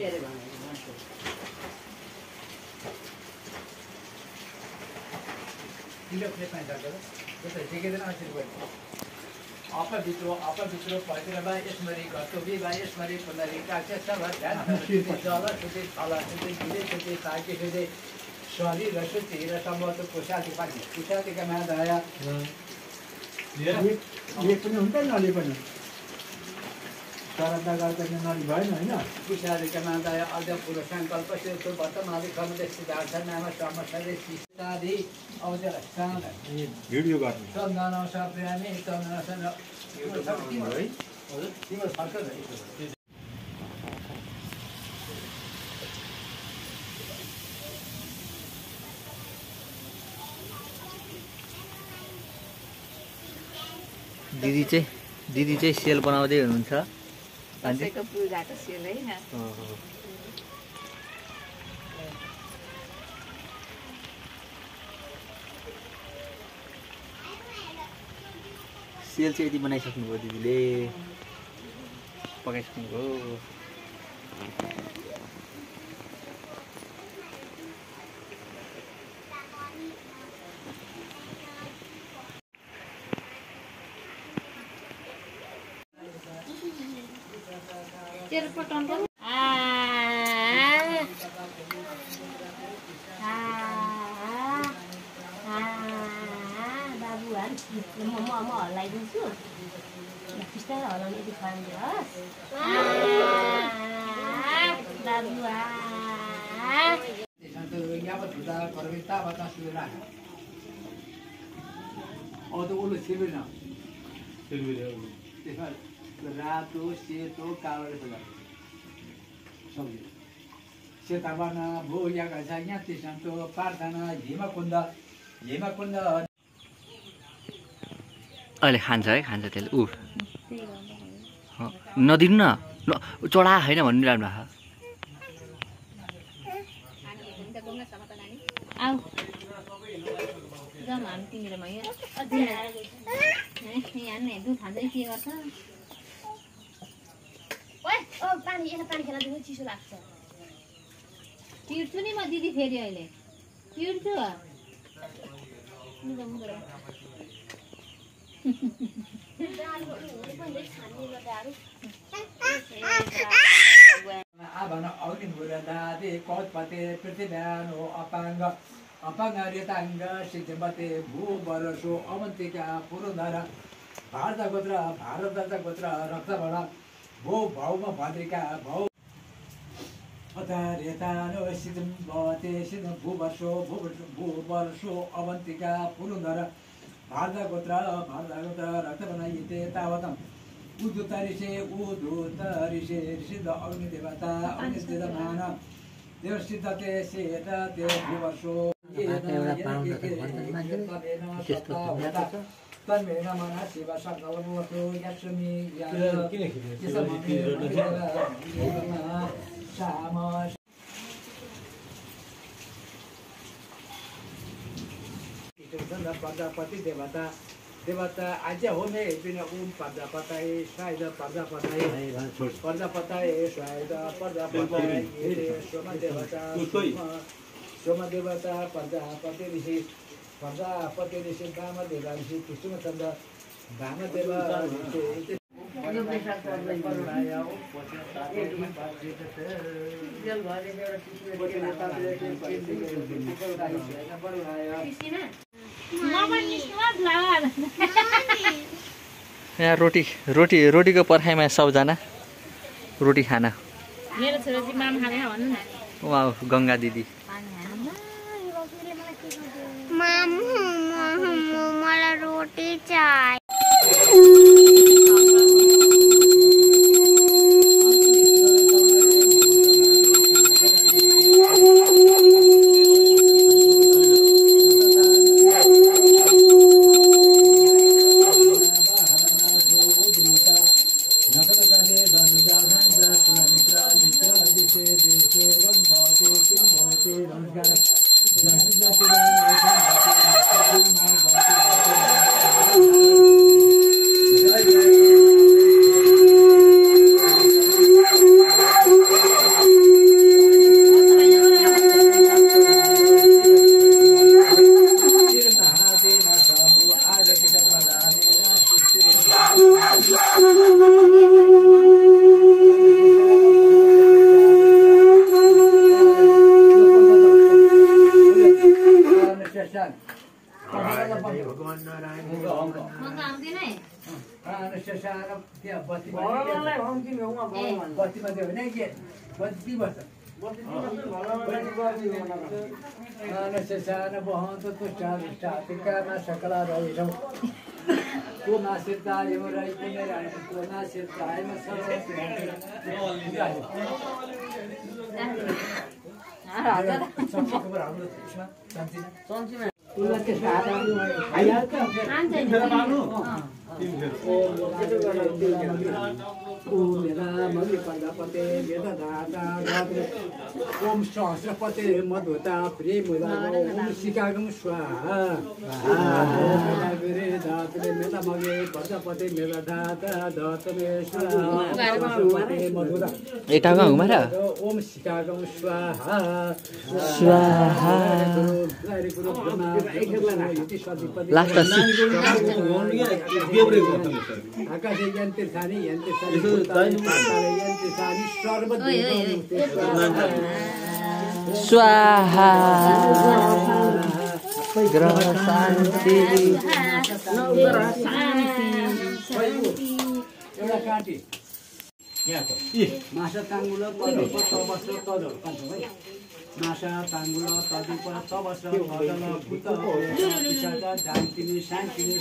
अरे भनेको kilo plate में जाकर तो ठीक है ना आशीर्वाद आप विद्रो पढ़ते भाई स्मरी करते भी भाई स्मरी पुनरी का सब ध्यान जल सुते थला सुते गिरे सुते साके सुते शरीर रसुते रसमत कुशाति पानी कुशाति का मैं आया ये पनि हुन्छ नि अलि पनि सरदा गर्दैन नली भएन हैन कुशाति का मैं आया अझ पुरो संकल्प से तो वर्तमानले खमदे सिद्धार्थ नाम समस्याले सिद्धादि अवजर स्थान भिडियो गर्ने चन्दन सप्रामी चन्दन सन यो सब के हो है हजुर तिम्रो फर्क है दिदी चाहिँ सेल बनाउँदै हुनुहुन्छ दसैँको पूजाको सेल हैन सेल चाहिँ यति बनाइसक्नुभयो दिदीले पकाइसक्नुभयो तेरो पटन पनि बाबु म हल्लाइदिन्छु बिस्तारै हल्लाउनु यति खाइदिनुहोस् बाबु यावत हुँदा परमिता बता सुरा अदो उलो छिर्बिन त्यसमा रातो सेतो कालो होला सब्जी सेतावाना भो यागा छ यहाँ त्यसन्तो प्रार्थना हिमकुण्ड अहिले खान्छ है खान्छ त्यसले ऊ नदिनु न चढा होइन भनिरहनु आऊ जाम हामी तिमीले भयो यहाँ नै दुध खाँदै के गर्छ ओए ओ पानी खेला दिनु चिसो लाग्छ तिर्छु नि म दिदी फेरि अहिले तिर्छु आभन अग्निमुरदादे कौत्पते पृथिव्यानो अपाङ्ग सिद्धिमते भूवरसो अवन्तिका पुरुधर भारत गोत्र रक्तवर्ण भो भौम भद्रिका भौ रेतानो सिद्धिमते सिद्ध भूवर्षो अवन्तिका पुरुधर भारत गोत्र रक्तवर्ण इते तावतम् उद्धुतरिषे सिद्ध अग्निदेवता अग्निदेवमान देव सिद्धते सेत देव भूवर्षो तन्मेन मना शिव सकलवतो यक्षमी प्रजापति देवता आज होने बिना ओम प्रजापताय स्वायद प्रजापताय स्वायद सोम देवता प्रजापति ऋषि वामदेव ऋषि कृष्णचन्द्र वामदेव यहाँ रोटीको पर्खाइमा सबजना रोटी खाना मेरो छोरा चाहिँ माम खाने भन्नु न वाउ गंगा दिदी मलाई रोटी चाहियो बत्तीमा चाहिँ होइन के बत्ती बस्छ सानो बहन्छ तुष्टा दुष्टा तिकामा सकला रहेछौ कोमा सिर्तायो राई कुनै राई कोमा सिर्तायो ओम सहस्रपते मधुता प्रेमुदा ओम शिकागम स्वाहा मेता मगे प्रजापति मेरा धाता धतमे स्वाहा एटाको घुमाएर ओम शिकागम स्वाहा स्वाहा लास्ट आकाश यन्त्र सानी सर्वदेव स्वाहा ग्रह शान्ति एउटा काटी यहाँको माछा ताङ्गुल तदुप तबस्र तदल कान्छौ है माछा ताङ्गुल तदुप तबस्र तदल भूत जान्तिनी शान्तिनी